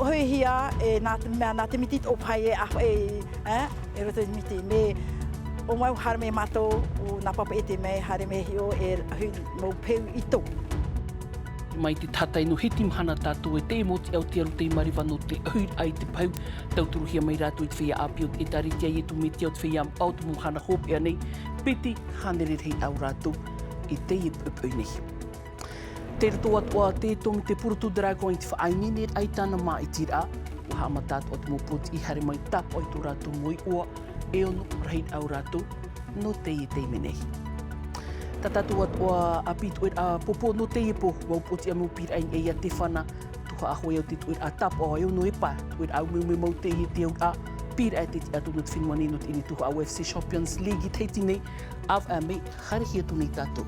hui hia e nā te miti o pai e aho e roto miti. Me o mau hara me mātou o nā papa e te mei hare me hio e hui mau peu i tō. Mai te tatai no hiti mhana tātou e te moti au te aru te mariwa no te hui ai te pau. Tauturu hia mai rātou i te whia api o te taritia i tu miti au te whia au te mhana hope ea nei. Peti hanere rei au rātou i te i pupui nei. Te rito atua te tomi te purutu dragon i te whainini ai tāna mā i tira. Waha matātu o te mopoti i hare mai tapo i tō rātou moi oa e ono rei au rātou no te i te menei. Ta tatu atua apitu e a popo no te ipo wau poti a mupir ai e ia te whana tuha ahoi au te tuir a tapo a no e pa tuir au me mau te i te au a pir ai te atu no te whinua ni no te ini tuha au FC Champions League i teiti nei av a me harihia tu nei tātou.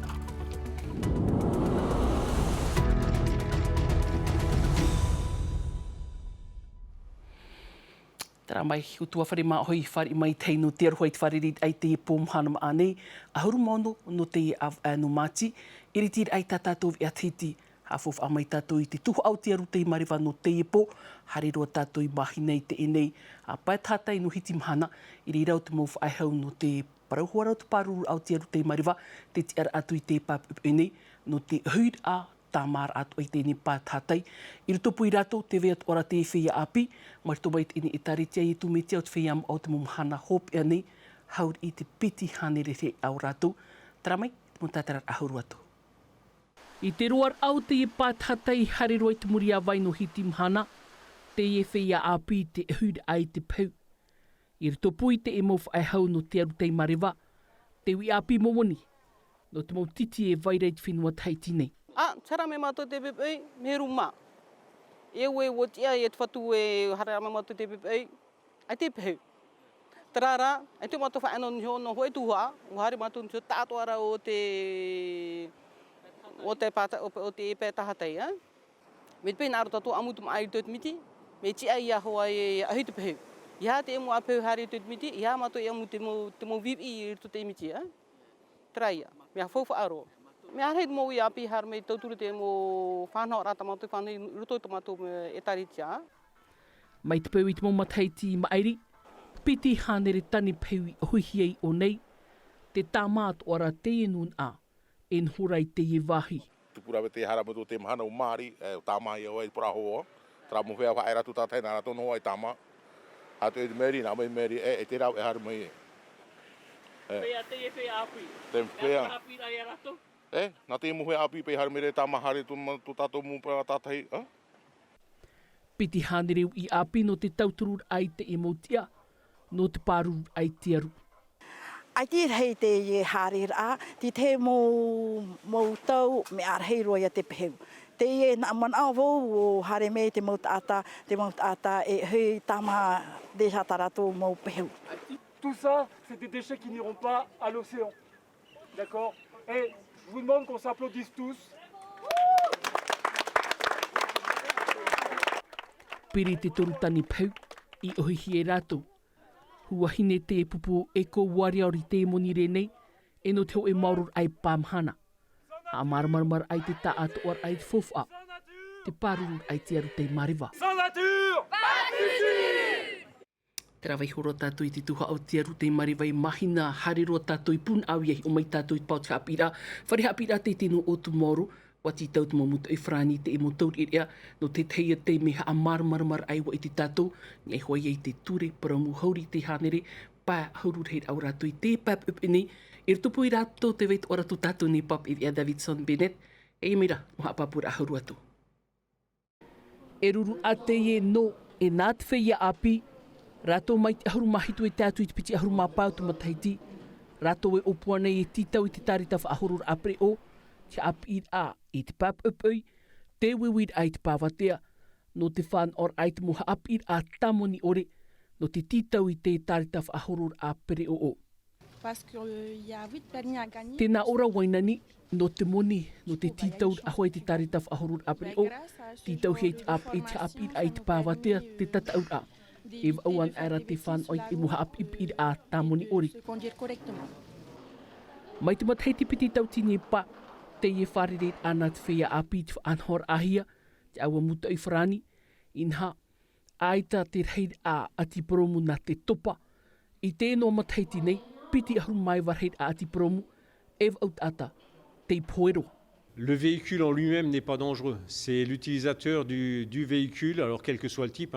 Tara mai utua whare maa hoi whare mai tei no te aruhoi te whare rit ai te pō mhana maa nei. Ahuru mono no te av no māti. Iritir ai tātou i atiti. Hafof a mai tātou i te tuhu au te aru te mariwa no te pō. Hare roa tātou i mahi nei te enei. A pai tātai no hiti mhana. Iri rau te mōwha ai hau no te parauhua rau te paruru au te aru te mariwa. Te te ara atu i te pāp enei. No te huid a tāmara atu ai tēnei pā tātai. I rutopu i rato te veat ora te whia api. Mai to wait ini i taritia i tu meti au te whia au te mumhana hope ea nei. Haur i te piti hanere re au rato. Tara mai, te mutatarar ahuru atu. I te roar au te i pā tātai hare roi te muri a vai no hiti mhana. Te e whia api te hud ai te pau. I rutopu i te e mof ai hau no te aru tei mariwa. Te wi api momoni. No te mau titi e vai reit whinua taiti nei. Tara me mātou te pepei, me ruma. E ue o tia e te whatu e hara me mātou te pepei, ai te pehu. Tarara, ai te mātou whaano nio no hoi tuhua, o hare mātou nio tātuara o te epe tahatei. Me te pēna aro tātou amutu ma ai te miti, me tia ia hoa e ahi te pehu. Ia te emu a pehu hare te miti, ia mātou e amu te mo vivi i rito te miti. Tara ia, mea whauwha aro. Me arei mo i api har me tauturu te mo whanau rata mātou whanau i ruto i tomato e taritia. Mai te peu i te mo mataiti i mairi, piti hanere tani peu i huihiei o nei, te tāmāt ora te enun a, en horai te e wahi. Tupura te hara mo te mahana o Māori, o tāmai o ai pura hoa, tra mo whea whae ratu tātai nā rato no ai tāma. Hatu e te meri, nā mai meri, e te rau e haru mai e. Pea te e whea api. Te whea. Api rai a rato. Nā te muhe api pei haru mere tāma hare tu tātou mūpera tātai. Piti hanereu i api no te tauturur ai te emotia, no te pāruru ai te aru. Ai te rei te e harir a, ti te mō tau me arhei roia te pehu. Te e nā manao o hare me te mautata e hui tama deja tarato mō pehu. Tout ça, c'est des déchets qui n'iront pas à l'océan. D'accord? Et je vous demande qu'on s'applaudisse tous. Piri te torutani pau i ohihi e rātou. Huahine te pupu e ko wariauri te moni renei, e no teo e maurur ai pāmhana. A marmarmar ai te ta atoar ai te fofa, te parurur ai te aru te mariwa. Sans nature! Pas de futur! Tera vai horo tātou i te tuha au te aru te mariwa i mahina harero tātou i pun au iei o mai tātou i pautika apira. Whare apira te tino o tumoru, wati tau te mamuta i whrani te e motaur irea, no te teia te meha a marmarmar ai wa i te tātou, ngai hoi ei te ture paramu hauri te hanere, pā haurur hei au rātou i te pap up inei, i rtupu i rātou te weit ora tu tātou ni pap i rea Davidson Bennett, e mira, moha papura hauru atu. E ruru a te e no, e nā te whea api, rātou mai te ahuru mahitu e tātou i te piti ahuru māpau tu mataiti, rātou e opua nei e titau i te tarita wha ahurur apre o, te api i a i te pap upui, te wiwid ai te pāwatea, no te whan or ai te moha api i a tamoni ore, no te titau i te tarita wha ahurur apre o. Tēnā ora wainani, no te moni, no te titau ahoi te tarita wha ahurur apre o, titau hei te api i ai te pāwatea, te tatau a. E wauan ara te whan oi e muha api a tamoni ori. Mai te matai te piti tau tini e pa, te e whareret ana te whea api te anhor ahia, te aua muta i whrani, inha, Aita te reid a ati promu na te topa. I tēnō mataiti nei, piti ahuru mai warheid a ati promu, ev out ata, te poero. Le véhicule en lui-même n'est pas dangereux. C'est l'utilisateur du véhicule, alors quel que soit le type.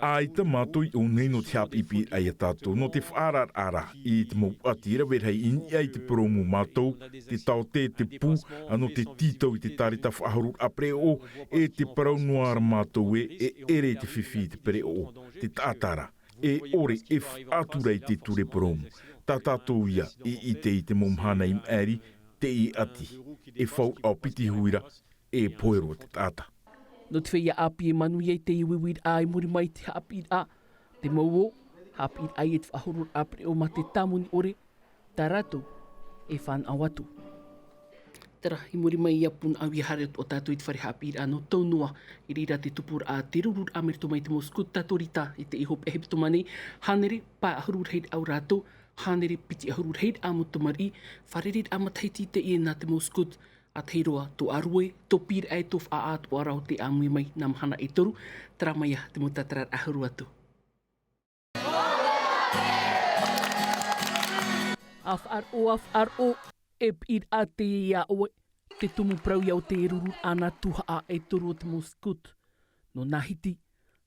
Ai te mātoi o nei no te hapipi ai a tātou no te whaarar ara I te mau atira werhei ini ai te promu mātou, te tau te pū, ano te titau I te tarita whaharur apre o, e te parau noara mātou e ere te whiwhi te pere o, te tātara, e ore e whaaturei te ture promu. Tā tātou ia I te momhana im eri, te I ati, e whau au piti huira, e poero te tāta. No te whaia api e manu iei te iwiwir a I muri mai te hapi a. Te mauo, hapi ai e te whahurur apre o ma te tamuni ore, tā rato e whan awatu. Tara, I muri mai ia pun au I hare o tātou I te whare hapi a no taunua I rira te tupur a te rurur a merito mai te moskut tātorita I te ihop e hepito mani, hanere pa ahurur heid au rato, hanere piti ahurur heid a mutamari, wharerit a mataiti te I nā te moskut, a te roa tō arue, tō pīr ai tō wha atu arau te amui mai nā mahana e toru, tara mai a te mutatarar ahuru atu. Af ar o, e pīr a te ia oe, te tumu prau iau te ruru ana tuha a e toru o te moskut. No nahiti,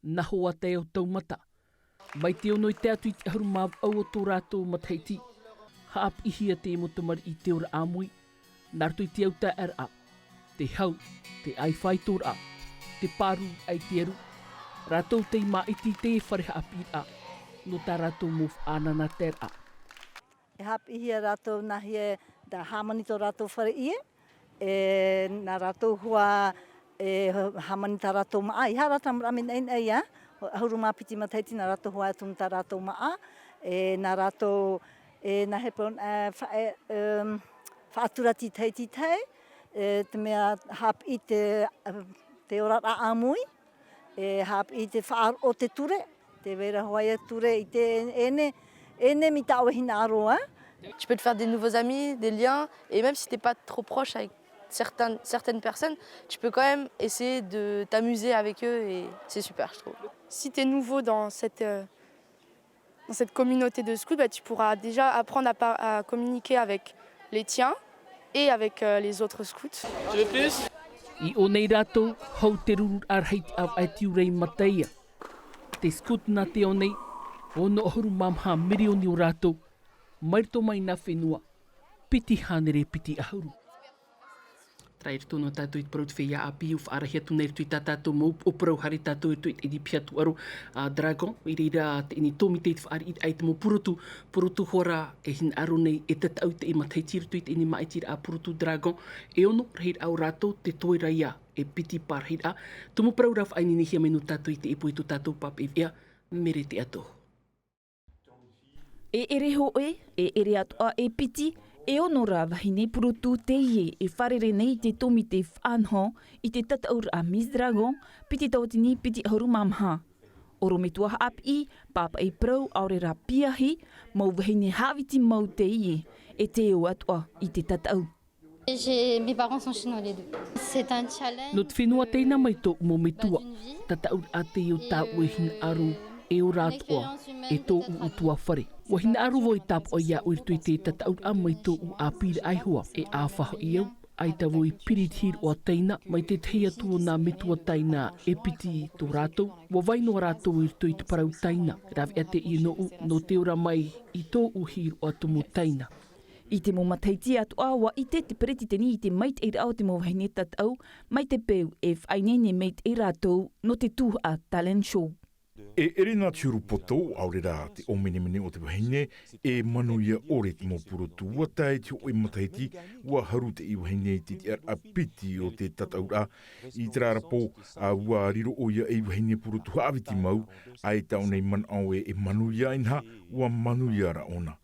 naho a te o taumata. Mai te ono I te atu I te ahuru mav au o tō rātou mataiti. Haap ihia te motamari I te ora amui, Nartu I te au ta a, te hau, te ai whaitor a, te paru ai te eru. Ratou te ima iti te whareha api a, no tā ratou mof anana ter a. E hapi hia ratou nahi e da hamanito ratou whare ie, nā ratou hua hamanita ratou maa. I hara tam ramin ein ei a, ahuru mā piti mataiti nā ratou hua atum tā ratou maa, nā ratou nā hepon whaatura titei, te mea hap I te ora a amui, hap I te whaar o te ture, te vera hoaia ture I te ene mi tawe hina aroa. Tu peux te faire des nouveaux amis, des liens, et même si tu n'es pas trop proche avec certaines personnes, tu peux quand même essayer de t'amuser avec eux et c'est super, je trouve. Si tu es nouveau dans cette communauté de scouts, bah, tu pourras déjà apprendre à communiquer avec les tiens et avec les autres scouts. Tu veux plus? I o nei ratou, hau te rurur ar heiti au ai tiurei mataia. Te scout nā te o nei, o no ohuru mamha mirioni o ratou, mairito mai nā whenua, piti hanere piti ahuru. Trai rito no tātou I te parau te whea api u whaarahia tu nei rito I tātou mou o parau hare tātou rito I di piatu aro Dragon. I reira te ini tōmi te whaari I ai te mou purutu hora e hin aro nei e tatau te I mataiti rito I te ini maitira a purutu Dragon. E ono rehir au rato te toira ia e piti par rehir a. Tumu parau raf ai nini hia menu tātou I te ipo I tu tātou pap e vea mere te ato. E ere ho e ere atoa e piti, e ono rā wahine purutu te ie e wharere nei te tomi te whanho I te tataur a Miss Dragon, piti tautini piti ahuru mamha. Oro me tuaha api, papa e prau aure rā piahi, mau wahine hawiti mau te ie, e te o atoa I te tatau. Mes parents sont chinois les deux. C'est un challenge. No te whenua teina mai tō mo me tua, tataur a te o tā uehina aru e o rātoa, e tō u tua whare. Wahina aru voi tap o ia uirtui te tataur a mai tō u a pire aihua, e a whaho I au, ai ta voi piritir o teina, mai te teia tō nā metua teina e piti tō rātou, wa vaino rātou uirtui te parau teina, rawi a te I no te ora mai I tō uhir o atumu teina. I te mo mataiti atu awa I te pereti teni I te mait e rao te mo wahine tatau, mai te peu e whainene meit e rātou no te tū a talent show. E ere nā tiuru poto aure rā te omenemene o te wahine e manuia ore te mōpurotu ua tae te o e mataiti ua haru te I wahine te te ar apiti o te tataura I te rarapo a ua riro o ia e wahine purotu haawiti mau a e tau nei man au e manuia inha ua manuia ra ona.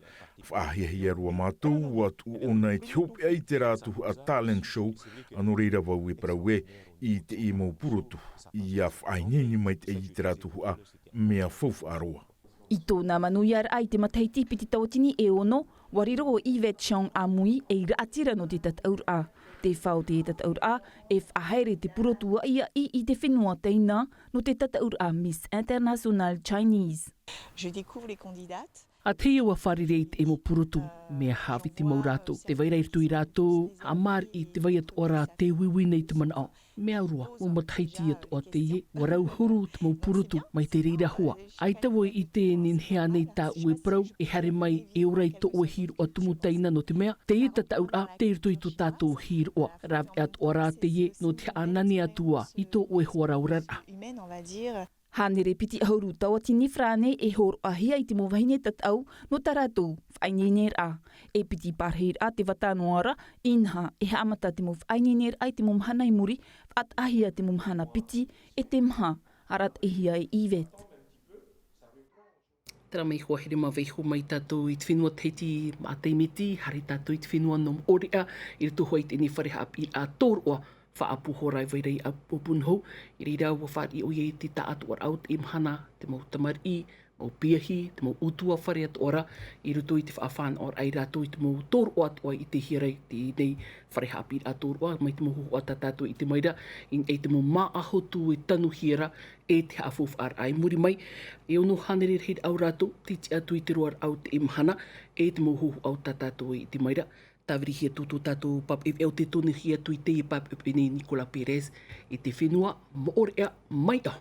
Whaahia rua mātou ua tu ona e te hope ai te rātuhu a talent show ano reira wau e paraue I te I mōpurotu I a whaineni mai te I te rātuhu a mea fofu aroa. I tōna manuia ai te mataiti piti tautini e ono, Wariro o Yvette Chong Amui e raatira no te tataur a. Te whao te tataur a e whahaere te purotua ia i te whenua teina no te tataur a Miss International Chinese. Je découvre les candidates. A te iwa wharireit e mo purutu, mea hawi te mau rātou. Te waireitu i rātou, amar i te vai at ora te wiwi nei te mana au. Mea urua, o mataiti at o te ie, warau huru te mau purutu mai te reira hua. Ai tawoi i te ninhea nei tā ue prau, e hare mai e orei to ue hiru o tumu teina no te mea. Te ie tataur a, te irtu i tu tātou hiru oa. Rav at ora te ie, no te anani atua, i to ue hua raurara. Humaine, on va dire. Hanere piti hauru tawa tini frane e hor ahia i te mo wahine tatau no taratu whaininer a. E piti parhir a te watanoara inha e haamata te mo whaininer a te mo mhana i muri at ahia te mo mhana piti e te mha arat e hia e Yvette. Tara mai hoa here ma veiho mai tātou i te whenua teiti ma teimiti, hari tātou i te whenua nom orea, i rutu hoi te ni whareha api a tōroa, whaapu horai vairei a pupunho, i reira ua whaari o iei te taatu ar out i mhana, te mau tamari, mau piahi, te mau utua whare at ora, i rutu i te whaafana or ai rātou i te mau tōroa at oa i te hirei, te nei whareha api a tōroa, mai te mau hoa tātou i te maira, i ei te mau maahotu e tanu hira, e te haafof ar ai muri mai, e ono hanere heid au rātou, titi atu i te roar out i mhana, e te mau hohu au tātou i te maira, Tawiri hia tūtō tātou pap e eo te tōne hia tui te i pap e nei Nicola Perez i te whenua mo orea mai au.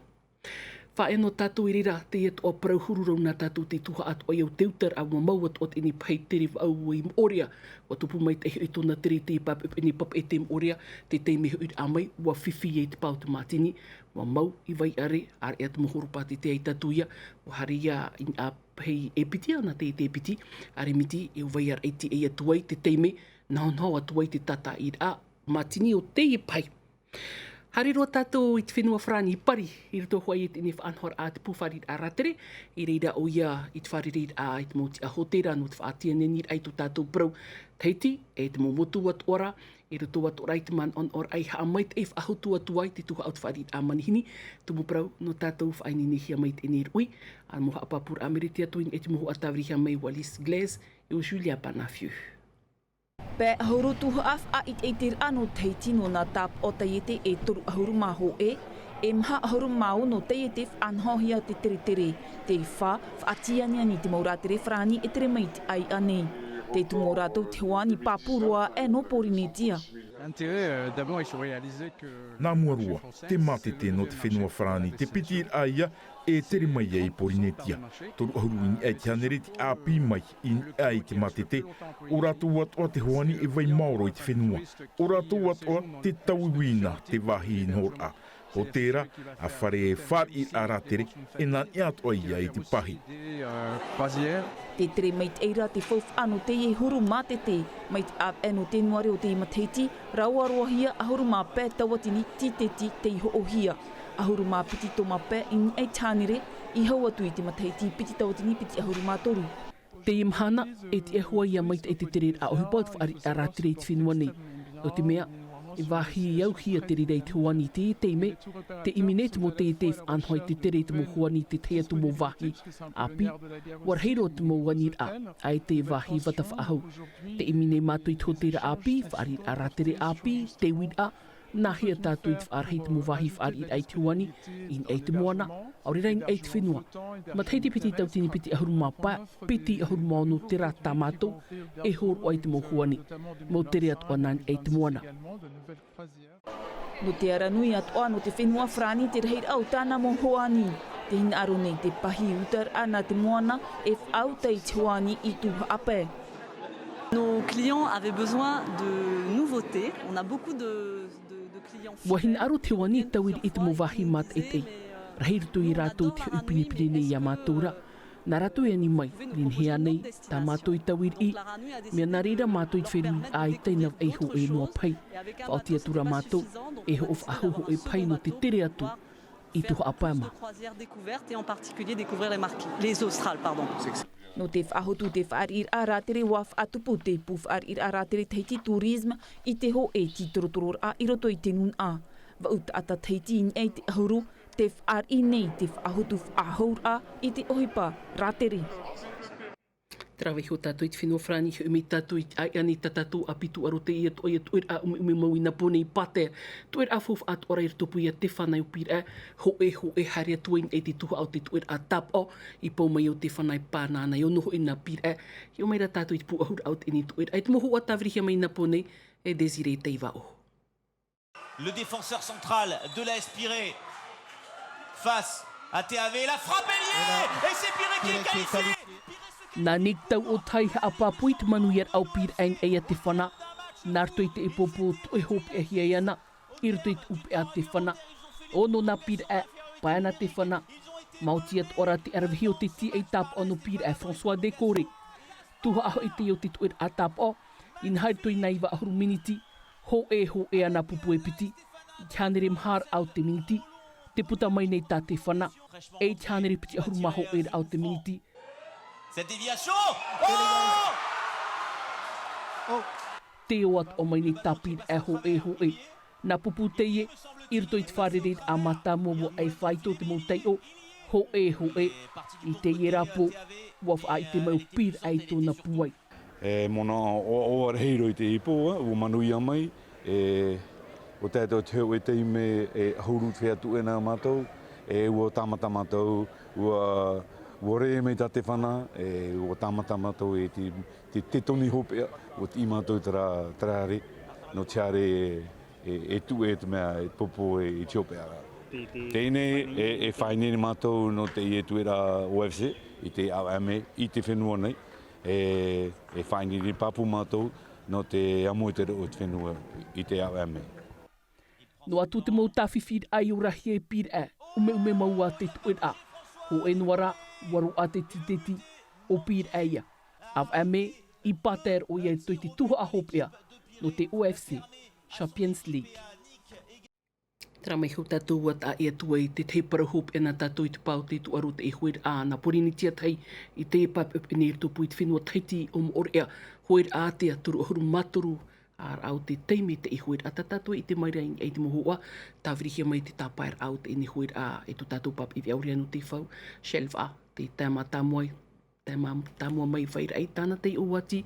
Whae no tātou i rira te et o prauhururau nā tātou te tuha at o iau teutar a mua mauat o tini pai tere au i mo orea. Wa tupu mai te i tōna tere te i pap e nei pap e te mo orea te te mehe ut amai wa whiwhi e te pau te mātini. Wa mau i vai are ar ea te mohoropati te ai tātou ia. Wa hari ia in a hei e piti ana te piti, are miti e vai ar eiti e atuai te teime, nao atuai te tata i a matini o te i pai. Hari roa tātou i te whenua whrani i pari, i ruto hoi e te ni whaanhor a te pūwharit a ratere, i reira o ia i te wharireit a i te moti a hotera no te whaatia nenir ai tu tātou brau teiti, e te momotu at ora, i ruto at ora i te man on or ai haa mai te e whahotu atuai te tuha out wharit a manihini, tumu brau no tātou whainini hia mai te enir ui, a moha apapur ameriti atuin e te moho atawri hia mai Wallis Glass, e o Julia Panafiu. Pe ahuru tuha af a it e tir anu teiti no na tap o taiete e turu ahuru maho e mha ahuru mau no taiete whanhohia te tere te wha whaatiania ni te mauratere whrani e tere maiti ai anei. Te tumorātou te wani papurua e no porinetia. Nā muarua, te matete no te whenua whrani, te piti ir aia e tere mai e porinetia. Toru ahuru in e te hanereti api mai in ai te matete. O rātou atoa te hoani e vai mauro i te whenua. O rātou atoa te tauiwina te wahi in hor a. O tērā, a whare e whari a rātere e nā atoa ia i te pahi. Te tere mait eira te whauf anu te e huru mā te te, mait ap eno te nuare o te imateiti, raua roa hia ahuru mā pē tawatini titeti te iho o hia. Ahuru mā piti tō mā pē in ei tānere, i hau atu i te mateiti piti tawatini piti ahuru mā toru. Te imhana e te ehua ia mait e te tere a ohipaut whaari a rātere i te whenua nei. O te mea, e wahi au hia te rirei te huani te teime, te imine te mo te whanhoi te tere te mo huani te tea tu mo wahi api, warheiro te mo wanir a, ai te wahi wata whaahau. Te imine mātui tō tera api, whaari a ratere api, te wid a, nā hea tātui te whaarhei te mo wahi whaari ai te huani, in ei te moana, aurera in ei te whenua. Ma teiti piti tautini piti ahuru mā pā, piti ahuru mā no te rā tā mātou, e hor o ai te mo huani, mo tere atua nān ei te moana. No te aranui atoa no te whenua whrani te rehir au tāna mo hoani. Te hina aro nei te pahi utar ana te moana e whau tei te hoani i tuha ape. Nos clients avaient besoin de nouveautés. On a beaucoup de clients. Wahin aro te wani tawir i te mowahi mat e te. Rahirtu i rātou te upinipini nei a mātura. Nā rātou e ni mai, rin hea nei, tā mātou i tawir i. Mea nā reira mātou i te wheri ai teina e ho e noa pai. Whaotia tura mātou, e ho of ahuho e pai no te tere atu. I tuha apama. Et en particulier découvrir les Australes, pardon. No te whahotu te whaarir a rātere waf atupu te pu whaarir a rātere teiti turisme i te ho e ti torotoror a i roto i te nun a. Vaut ata teiti in ei te ahuru, te whaari nei te whahotu whahour a i te ohipa rātere. Traweho tātou i te whenua whrani, umi tātou i ai ani tātou a pitu aro te ia toi a umi maui na pone i pate. Tuer a fof at ora i topu ia te whanai o pira, ho e haria tuain e te tuha au te tuer a tap o, i pau mai o te whanai pānana i ono ho i na pira. I o mai ra tātou i te pu ahur au te ni tuer. Ai te moho a tāwrihia mai na pone e Desiree Teiva o. Le défenseur central de la Espiré face à TAV, la frappe est et c'est Piré qui est qualifié. Nā nek tau o tai a pāpui te manu iar au pir ain eia te whana. Nār toi te ipopo toi hope e hia iana, ir toi te upe a te whana. Ono nā pir e, paena te whana. Mauti at ora te arawhi o te ti e tap ono pir e François Décoré. Tuha aho i te o te tuer a tap o, in hai toi naiwa ahuru miniti, ho e ana pupu e piti, tianere mhar au te miniti, te puta mai nei tā te whana, e tianere piti ahuru maho e au te miniti. Cette déviation! Oh! Te o at o mai ni tapir e ho e. Nā pupu te ie, irto i te wharereid a mata momo e whaito te mo tei o, ho e. I te ie rapo, waf a i te mau pir ai tōna puai. Mona o arheiro i te ipoa, o manuia mai, o tātou te hau e te ime e hauru te atu e nā mātou, ua tamata mātou, ua re mei tā te whana, ua tamata mātou e te toni hopea, o te i mātou tarare, no tiare e tu e te mea e popo e tiopea. Tēnei e whainene mātou no te i e tuera OFC, i te AME, i te whenua nei, e whainene papu mātou no te amoetere o te whenua i te AME. No atu te mau tawhiwhir ai o rahi e pir e, ume maua te tuera. Ho e nuara, waru a te titeti o pir eia. AME i pater o ia toi te tuha a hopea no te UFC Champions League. Tera mai hau tātou at a ea tua i te te parahop e nā tātou i te pau te tu aro te e hoer a na porini tia tai i te e pap up e nei tupu i te whenua taiti o mo orea hoer a tea turu ahuru maturu ar au te teime te e hoer a tātou i te maira i te mohoa tāwirihia mai te tāpair au te ene hoer a e tu tātou pap i viauria no te whau shelf a te tāma tāmuai tāmua mai whaira ai tāna te uati,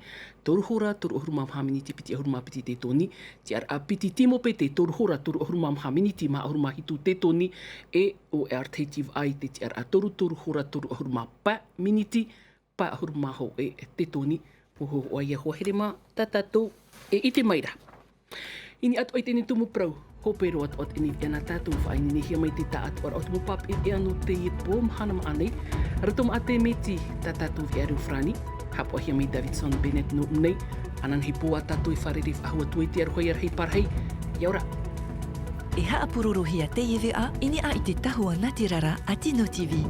toru hora, toru ahuru mamhamini te piti ahuru mapiti te toni, te ar a piti timo pe te toru hora, toru ahuru mamhamini te ma ahuru mahitu te toni, e o e arteitiv ai te ar a toru hora, toru ahuru mapa miniti, pa ahuru maho e te toni, poho o aia hoa here ma tātou e ite maira. Ini atu ai tēne tumu prau, hopero at ini ena tātou whaini hia mai te tā atu ar atu mupap e anu te e pōm hanam anei. Ratum ate me ti tā tātou vi aru frani. Hapua hia mai Davidson Bennett no unei. Anan hi pō a tātou i wharerif ahua tue te aruhoi ar hei parhei. Iaura. E haa pururu hia te iwi a, ini a i te tahua Natirara a Tino TV.